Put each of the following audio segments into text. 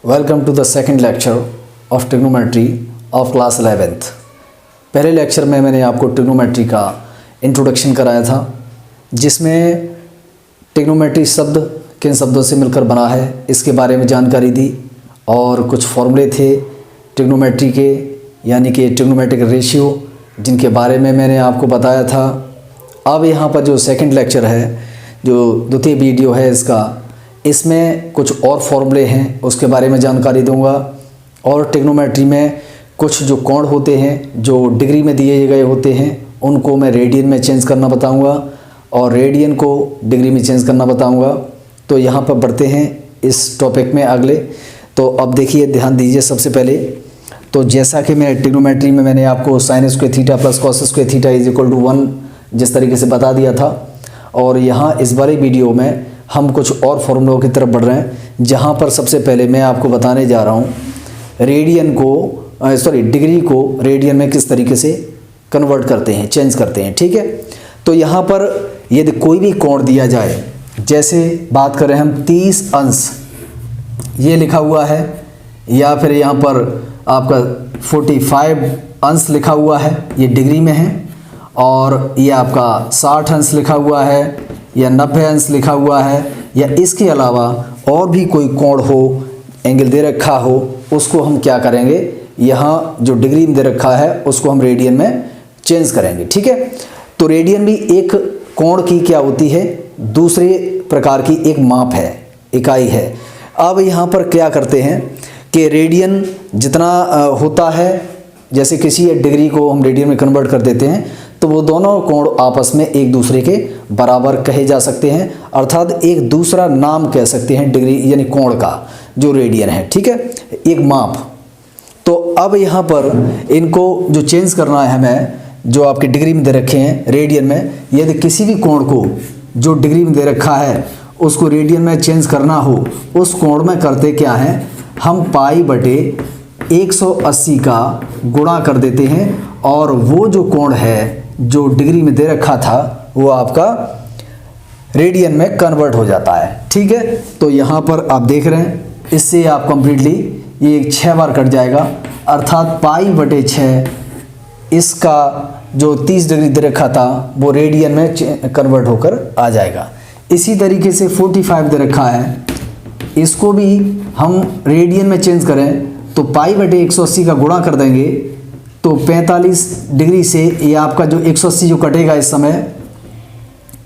Welcome to the second lecture of trigonometry of class 11th। पहले lecture में मैंने आपको ट्रिग्नोमेट्री का इंट्रोडक्शन कराया था, जिसमें ट्रिग्नोमेट्री शब्द किन शब्दों से मिलकर बना है इसके बारे में जानकारी दी और कुछ फॉर्मूले थे ट्रिग्नोमेट्री के, यानी कि ट्रिग्नोमेट्रिक रेशियो, जिनके बारे में मैंने आपको बताया था। अब यहाँ पर जो सेकंड लेक्चर है, जो द्वितीय वीडियो है इसमें कुछ और फॉर्मूले हैं उसके बारे में जानकारी दूंगा। और ट्रिग्नोमेट्री में कुछ जो कोण होते हैं जो डिग्री में दिए गए होते हैं उनको मैं रेडियन में चेंज करना बताऊंगा और रेडियन को डिग्री में चेंज करना बताऊंगा। तो यहाँ पर बढ़ते हैं इस टॉपिक में अगले। तो अब देखिए, ध्यान दीजिए। सबसे पहले तो जैसा कि मैं ट्रिग्नोमेट्री में मैंने आपको sine square theta plus cos square theta is equal to 1 जिस तरीके से बता दिया था, और यहाँ इस बारे वीडियो में हम कुछ और फॉर्मूलों की तरफ बढ़ रहे हैं, जहाँ पर सबसे पहले मैं आपको बताने जा रहा हूँ रेडियन को डिग्री को रेडियन में किस तरीके से कन्वर्ट करते हैं, चेंज करते हैं। ठीक है, तो यहाँ पर यदि कोई भी कोण दिया जाए, जैसे बात करें हम 30 अंश ये लिखा हुआ है, या फिर यहाँ पर आपका 45 अंश लिखा हुआ है, ये डिग्री में है, और ये आपका 60 अंश लिखा हुआ है या 90 अंश लिखा हुआ है, या इसके अलावा और भी कोई कोण हो, एंगल दे रखा हो, उसको हम क्या करेंगे, यहाँ जो डिग्री में दे रखा है उसको हम रेडियन में चेंज करेंगे। ठीक है, तो रेडियन भी एक कोण की क्या होती है, दूसरे प्रकार की एक माप है, इकाई है। अब यहाँ पर क्या करते हैं कि रेडियन जितना होता है, जैसे किसी डिग्री को हम रेडियन में कन्वर्ट कर देते हैं, तो वो दोनों कोण आपस में एक दूसरे के बराबर कहे जा सकते हैं, अर्थात एक दूसरा नाम कह सकते हैं डिग्री यानी कोण का जो रेडियन है। ठीक है, एक माप। तो अब यहाँ पर इनको जो चेंज करना है हमें, जो आपके डिग्री में दे रखे हैं रेडियन में, यदि किसी भी कोण को जो डिग्री में दे रखा है उसको रेडियन में चेंज करना हो, उस कोण में करते क्या हैं, हम पाई बटे 180 का गुणा कर देते हैं, और वो जो कोण है जो डिग्री में दे रखा था वो आपका रेडियन में कन्वर्ट हो जाता है। ठीक है, तो यहाँ पर आप देख रहे हैं, इससे आप कंप्लीटली ये 6 बार कट जाएगा, अर्थात पाई बटे 6 इसका जो 30 डिग्री दे रखा था वो रेडियन में कन्वर्ट होकर आ जाएगा। इसी तरीके से 45 दे रखा है, इसको भी हम रेडियन में चेंज करें तो पाई बटे 180 का गुणा कर देंगे, तो 45 डिग्री से ये आपका जो 180 जो कटेगा इस समय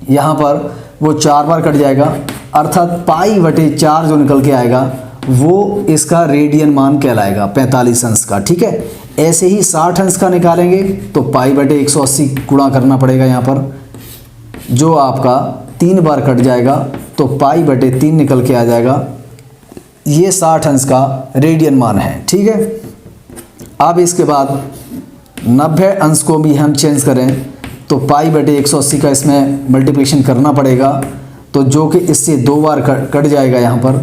यहाँ पर वो 4 बार कट जाएगा, अर्थात पाई बटे 4 जो निकल के आएगा वो इसका रेडियन मान कहलाएगा 45 अंश का। ठीक है, ऐसे ही 60 अंश का निकालेंगे तो पाई बटे 180 गुणा करना पड़ेगा, यहाँ पर जो आपका 3 बार कट जाएगा, तो पाई बटे 3 निकल के आ जाएगा। ये 60 अंश का रेडियन मान है। ठीक है, अब इसके बाद 90 अंश को भी हम चेंज करें तो पाई बटे 180 का इसमें मल्टीप्लिकेशन करना पड़ेगा, तो जो कि इससे 2 बार कट जाएगा यहाँ पर,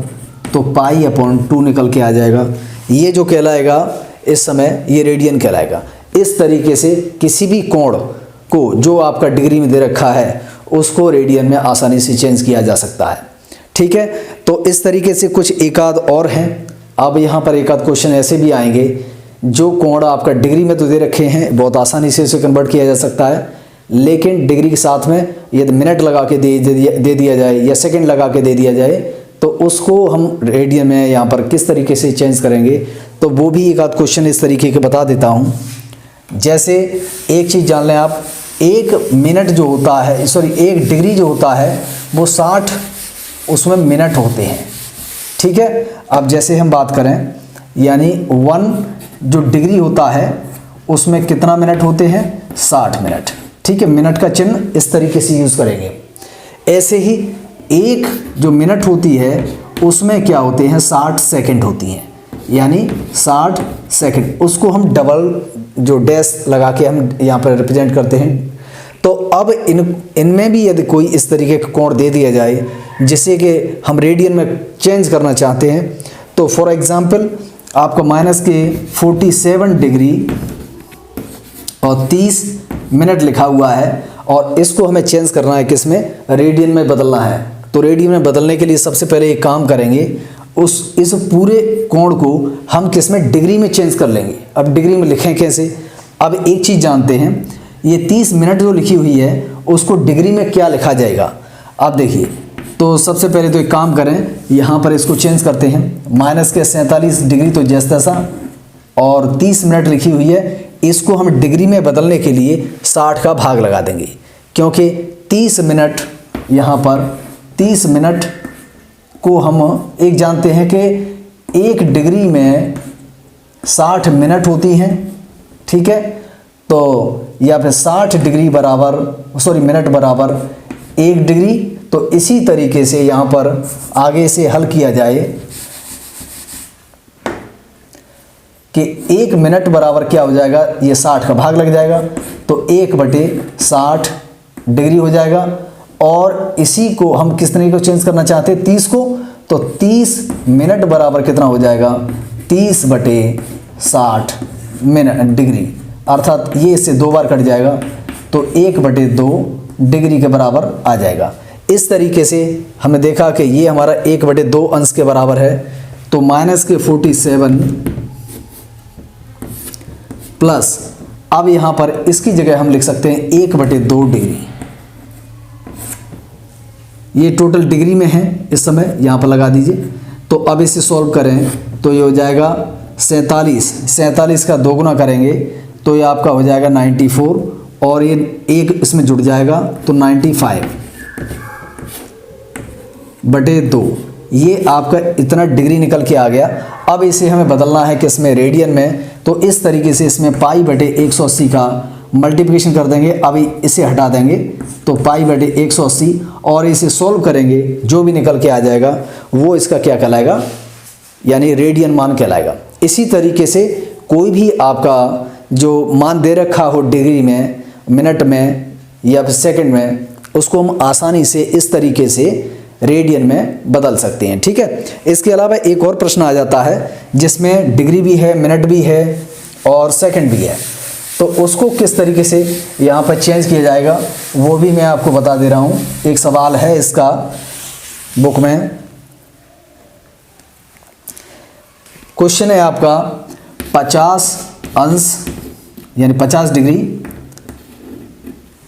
तो पाई अपॉन 2 निकल के आ जाएगा। ये जो कहलाएगा इस समय ये रेडियन कहलाएगा। इस तरीके से किसी भी कोण को जो आपका डिग्री में दे रखा है उसको रेडियन में आसानी से चेंज किया जा सकता है। ठीक है, तो इस तरीके से कुछ एकाध और हैं। अब यहाँ पर एकाध क्वेश्चन ऐसे भी आएंगे जो कोण आपका डिग्री में तो दे रखे हैं, बहुत आसानी से इसे कन्वर्ट किया जा सकता है, लेकिन डिग्री के साथ में यदि मिनट लगा के दे दिया जाए या सेकंड लगा के दे दिया जाए तो उसको हम रेडियन में यहाँ पर किस तरीके से चेंज करेंगे, तो वो भी एक आध क्वेश्चन इस तरीके के बता देता हूँ। जैसे एक चीज़ जान लें आप, 1 मिनट जो होता है, 1 डिग्री जो होता है वो 60 उसमें मिनट होते हैं। ठीक है, अब जैसे हम बात करें, यानी 1 जो डिग्री होता है उसमें कितना मिनट होते हैं, 60 मिनट। ठीक है, मिनट का चिन्ह इस तरीके से यूज़ करेंगे। ऐसे ही 1 जो मिनट होती है उसमें क्या होते हैं, 60 सेकंड होती हैं, यानी 60 सेकंड। उसको हम डबल जो डैश लगा के हम यहाँ पर रिप्रेजेंट करते हैं। तो अब इनमें भी यदि कोई इस तरीके का कोण दे दिया जाए जिसे कि हम रेडियन में चेंज करना चाहते हैं, तो फॉर एग्जांपल आपका माइनस के 47 डिग्री और 30 मिनट लिखा हुआ है, और इसको हमें चेंज करना है किस में, रेडियन में बदलना है। तो रेडियन में बदलने के लिए सबसे पहले एक काम करेंगे, इस पूरे कोण को हम किस में डिग्री में चेंज कर लेंगे। अब डिग्री में लिखें कैसे, अब एक चीज़ जानते हैं, ये 30 मिनट जो लिखी हुई है उसको डिग्री में क्या लिखा जाएगा। आप देखिए, तो सबसे पहले तो एक काम करें, यहाँ पर इसको चेंज करते हैं, माइनस के 47 डिग्री तो जैसा तैसा, और 30 मिनट लिखी हुई है, इसको हम डिग्री में बदलने के लिए 60 का भाग लगा देंगे, क्योंकि 30 मिनट, यहाँ पर 30 मिनट को हम एक जानते हैं कि 1 डिग्री में 60 मिनट होती हैं, ठीक है। तो या फिर 60 डिग्री बराबर मिनट बराबर 1 डिग्री। तो इसी तरीके से यहाँ पर आगे से हल किया जाए कि 1 मिनट बराबर क्या हो जाएगा, ये 60 का भाग लग जाएगा, तो 1/60 डिग्री हो जाएगा। और इसी को हम किस तरीके को चेंज करना चाहते हैं, 30 को, तो 30 मिनट बराबर कितना हो जाएगा, 30/60 मिनट डिग्री, अर्थात ये इससे 2 बार कट जाएगा, तो 1/2 डिग्री के बराबर आ जाएगा। इस तरीके से हमने देखा कि ये हमारा 1/2 अंश के बराबर है। तो माइनस के 47 प्लस, अब यहाँ पर इसकी जगह हम लिख सकते हैं 1/2 डिग्री। ये टोटल डिग्री में है इस समय, यहाँ पर लगा दीजिए। तो अब इसे सॉल्व करें तो ये हो जाएगा 47 का 2 गुना करेंगे तो ये आपका हो जाएगा 94, और ये 1 इसमें जुड़ जाएगा तो 95/2, ये आपका इतना डिग्री निकल के आ गया। अब इसे हमें बदलना है किसमें, रेडियन में। तो इस तरीके से इसमें π/180 का मल्टीप्लिकेशन कर देंगे, अभी इसे हटा देंगे तो π/180, और इसे सॉल्व करेंगे, जो भी निकल के आ जाएगा वो इसका क्या कहलाएगा, यानी रेडियन मान कहलाएगा। इसी तरीके से कोई भी आपका जो मान दे रखा हो डिग्री में, मिनट में या फिर सेकंड में, उसको हम आसानी से इस तरीके से रेडियन में बदल सकते हैं, ठीक है। इसके अलावा एक और प्रश्न आ जाता है जिसमें डिग्री भी है, मिनट भी है और सेकंड भी है, तो उसको किस तरीके से यहाँ पर चेंज किया जाएगा वो भी मैं आपको बता दे रहा हूँ। एक सवाल है इसका बुक में, क्वेश्चन है आपका 50 अंश यानी 50 डिग्री,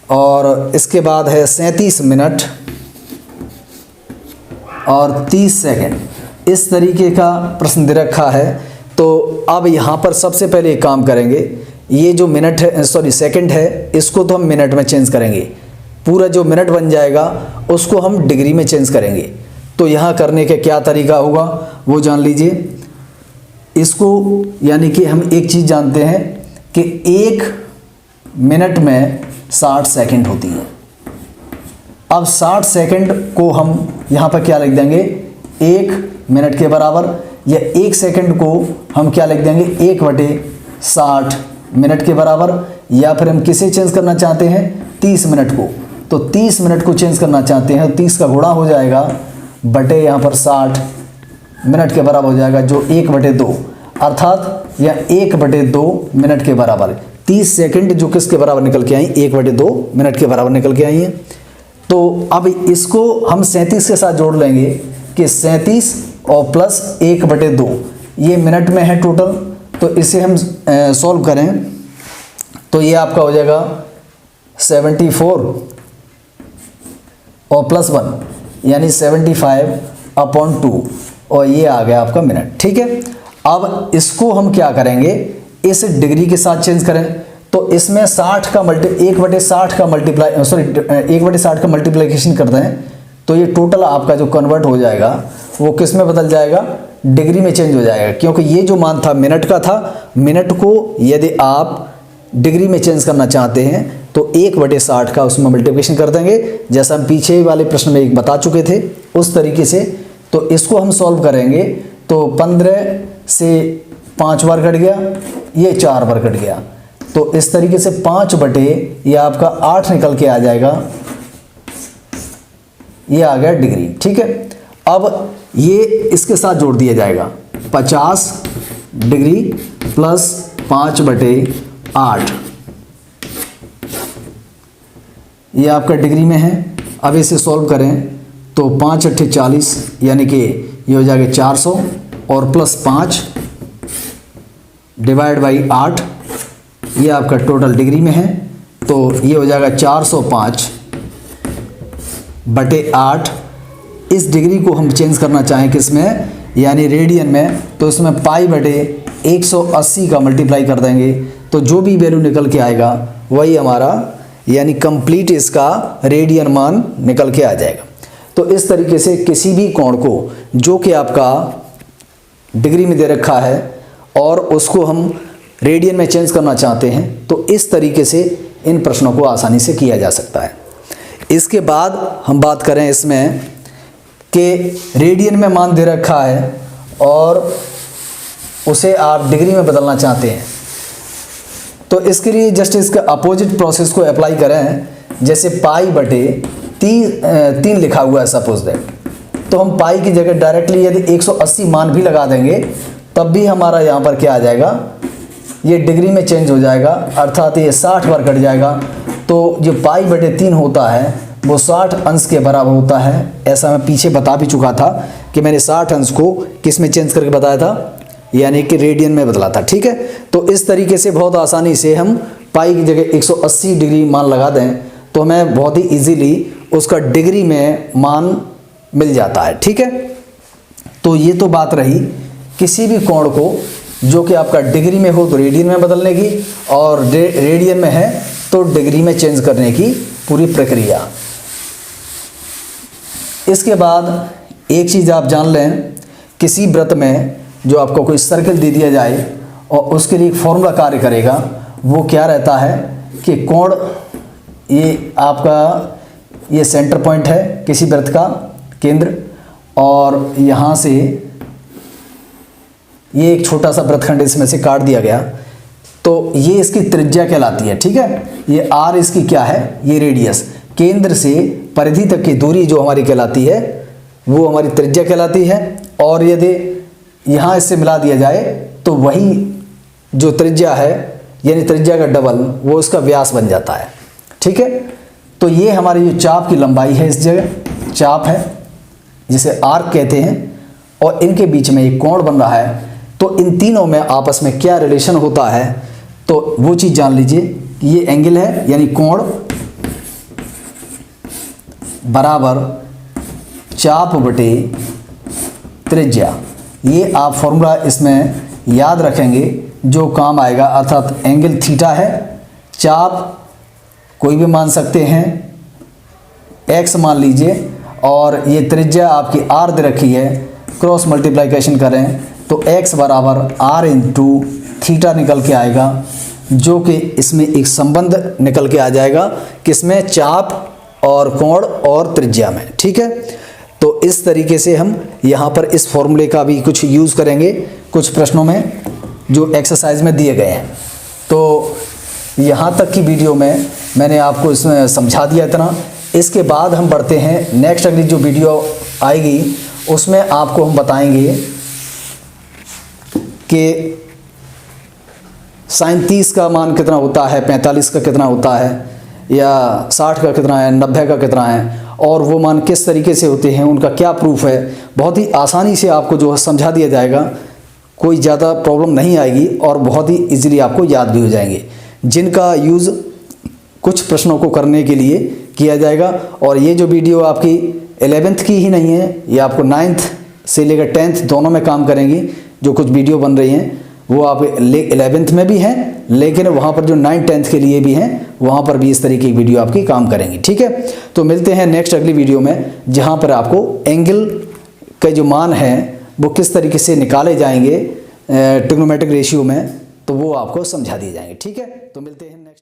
और इसके बाद है 37 मिनट और 30 सेकंड, इस तरीके का प्रश्न दे रखा है। तो अब यहाँ पर सबसे पहले एक काम करेंगे, ये जो मिनट है, सेकंड है, इसको तो हम मिनट में चेंज करेंगे, पूरा जो मिनट बन जाएगा उसको हम डिग्री में चेंज करेंगे। तो यहाँ करने का क्या तरीका होगा वो जान लीजिए। इसको यानी कि हम एक चीज़ जानते हैं कि 1 मिनट में 60 सेकंड होती है। अब 60 सेकंड को हम यहाँ पर क्या लिख देंगे, 1 मिनट के बराबर, या 1 सेकंड को हम क्या लिख देंगे, 1/60 मिनट के बराबर, या फिर हम किसे चेंज करना चाहते हैं, 30 मिनट को। तो 30 मिनट को चेंज करना चाहते हैं, 30 का गुणा हो जाएगा बटे यहाँ पर 60 मिनट के बराबर हो जाएगा, जो 1/2, अर्थात यह 1/2 मिनट के बराबर। 30 सेकंड जो किसके बराबर निकल के आई, 1/2 मिनट के बराबर निकल के आई है। तो अब इसको हम 37 के साथ जोड़ लेंगे कि 37 और प्लस 1/2, ये मिनट में है टोटल। तो इसे हम सॉल्व करें तो ये आपका हो जाएगा 74 और प्लस 1 यानी 75/2, और ये आ गया आपका मिनट, ठीक है। अब इसको हम क्या करेंगे, इस डिग्री के साथ चेंज करें, तो इसमें 1/60 का मल्टीप्लिकेशन कर दें, तो ये टोटल आपका जो कन्वर्ट हो जाएगा वो किस में बदल जाएगा, डिग्री में चेंज हो जाएगा। क्योंकि ये जो मान था मिनट का था, मिनट को यदि आप डिग्री में चेंज करना चाहते हैं तो 1/60 का उसमें मल्टीप्लिकेशन कर देंगे, जैसा हम पीछे वाले प्रश्न में एक बता चुके थे उस तरीके से। तो इसको हम सॉल्व करेंगे तो 15 से 5 बार कट गया, ये 4 बार कट गया, तो इस तरीके से 5/, ये आपका 8 निकल के आ जाएगा, ये आ गया डिग्री, ठीक है। अब ये इसके साथ जोड़ दिया जाएगा, 50 डिग्री प्लस 5/8, ये आपका डिग्री में है। अब इसे सॉल्व करें तो 5 × 8 = 40, यानी कि ये हो जाएगा 400 और प्लस 5 डिवाइड बाई 8, ये आपका टोटल डिग्री में है, तो ये हो जाएगा 405 बटे 8। इस डिग्री को हम चेंज करना चाहें किस में, यानी रेडियन में, तो इसमें पाई बटे 180 का मल्टीप्लाई कर देंगे, तो जो भी वैल्यू निकल के आएगा वही हमारा यानी कंप्लीट इसका रेडियन मान निकल के आ जाएगा। तो इस तरीके से किसी भी कोण को जो कि आपका डिग्री में दे रखा है और उसको हम रेडियन में चेंज करना चाहते हैं, तो इस तरीके से इन प्रश्नों को आसानी से किया जा सकता है। इसके बाद हम बात करें इसमें कि रेडियन में मान दे रखा है और उसे आप डिग्री में बदलना चाहते हैं, तो इसके लिए जस्ट इसका अपोजिट प्रोसेस को अप्लाई करें। जैसे पाई बटे 3 लिखा हुआ है सपोज दैट, तो हम पाई की जगह डायरेक्टली यदि 180 मान भी लगा देंगे तब भी हमारा यहाँ पर क्या आ जाएगा, ये डिग्री में चेंज हो जाएगा, अर्थात ये 60 बार कट जाएगा। तो जो पाई बटे 3 होता है वो 60 अंश के बराबर होता है। ऐसा मैं पीछे बता भी चुका था कि मैंने 60 अंश को किस में चेंज करके बताया था, यानी कि रेडियन में बदला था। ठीक है, तो इस तरीके से बहुत आसानी से हम पाई की जगह 180 डिग्री मान लगा दें तो हमें बहुत ही इजीली उसका डिग्री में मान मिल जाता है। ठीक है, तो ये तो बात रही किसी भी कोण को जो कि आपका डिग्री में हो तो रेडियन में बदलने की, और रेडियन में है तो डिग्री में चेंज करने की पूरी प्रक्रिया। इसके बाद एक चीज़ आप जान लें, किसी वृत्त में जो आपको कोई सर्कल दे दिया जाए और उसके लिए एक फॉर्मूला कार्य करेगा, वो क्या रहता है कि कोण, ये आपका ये सेंटर पॉइंट है किसी वृत्त का केंद्र, और यहाँ से ये एक छोटा सा वृत्तखंड इसमें से काट दिया गया, तो ये इसकी त्रिज्या कहलाती है। ठीक है, ये r इसकी क्या है, ये रेडियस, केंद्र से परिधि तक की दूरी जो हमारी कहलाती है वो हमारी त्रिज्या कहलाती है। और यदि यहाँ इससे मिला दिया जाए तो वही जो त्रिज्या है यानी त्रिज्या का डबल वो उसका व्यास बन जाता है। ठीक है, तो ये हमारी जो चाप की लंबाई है, इस जगह चाप है जिसे आर्क कहते हैं, और इनके बीच में एक कोण बन रहा है। तो इन तीनों में आपस में क्या रिलेशन होता है, तो वो चीज़ जान लीजिए। ये एंगल है यानी कोण बराबर चाप बटे त्रिज्या, ये आप फॉर्मूला इसमें याद रखेंगे जो काम आएगा, अर्थात एंगल थीटा है, चाप कोई भी मान सकते हैं, x मान लीजिए, और ये त्रिज्या आपकी r दे रखी है, क्रॉस मल्टीप्लिकेशन करें तो x बराबर r इंटू थीटा निकल के आएगा, जो कि इसमें एक संबंध निकल के आ जाएगा किसमें, चाप और कोण और त्रिज्या में। ठीक है, तो इस तरीके से हम यहाँ पर इस फॉर्मूले का भी कुछ यूज़ करेंगे कुछ प्रश्नों में जो एक्सरसाइज में दिए गए हैं। तो यहाँ तक की वीडियो में मैंने आपको इसमें समझा दिया इतना। इसके बाद हम बढ़ते हैं नेक्स्ट, अगली जो वीडियो आएगी उसमें आपको हम बताएंगे कि sin 30 का मान कितना होता है, 45 का कितना होता है, या 60 का कितना है, 90 का कितना है, और वो मान किस तरीके से होते हैं, उनका क्या प्रूफ है। बहुत ही आसानी से आपको जो है समझा दिया जाएगा, कोई ज़्यादा प्रॉब्लम नहीं आएगी और बहुत ही इजीली आपको याद भी हो जाएंगे, जिनका यूज़ कुछ प्रश्नों को करने के लिए किया जाएगा। और ये जो वीडियो आपकी 11th की ही नहीं है, ये आपको 9th से लेकर 10th दोनों में काम करेंगी। जो कुछ वीडियो बन रही हैं वो आप 11th में भी हैं, लेकिन वहाँ पर जो 9th 10th के लिए भी हैं वहाँ पर भी इस तरीके की वीडियो आपकी काम करेंगी। ठीक है, तो मिलते हैं नेक्स्ट अगली वीडियो में, जहाँ पर आपको एंगल का जो मान है वो किस तरीके से निकाले जाएंगे ट्रिग्नोमेट्रिक रेशियो में, तो वो आपको समझा दिए जाएंगे। ठीक है, तो मिलते हैं नेक्स्ट।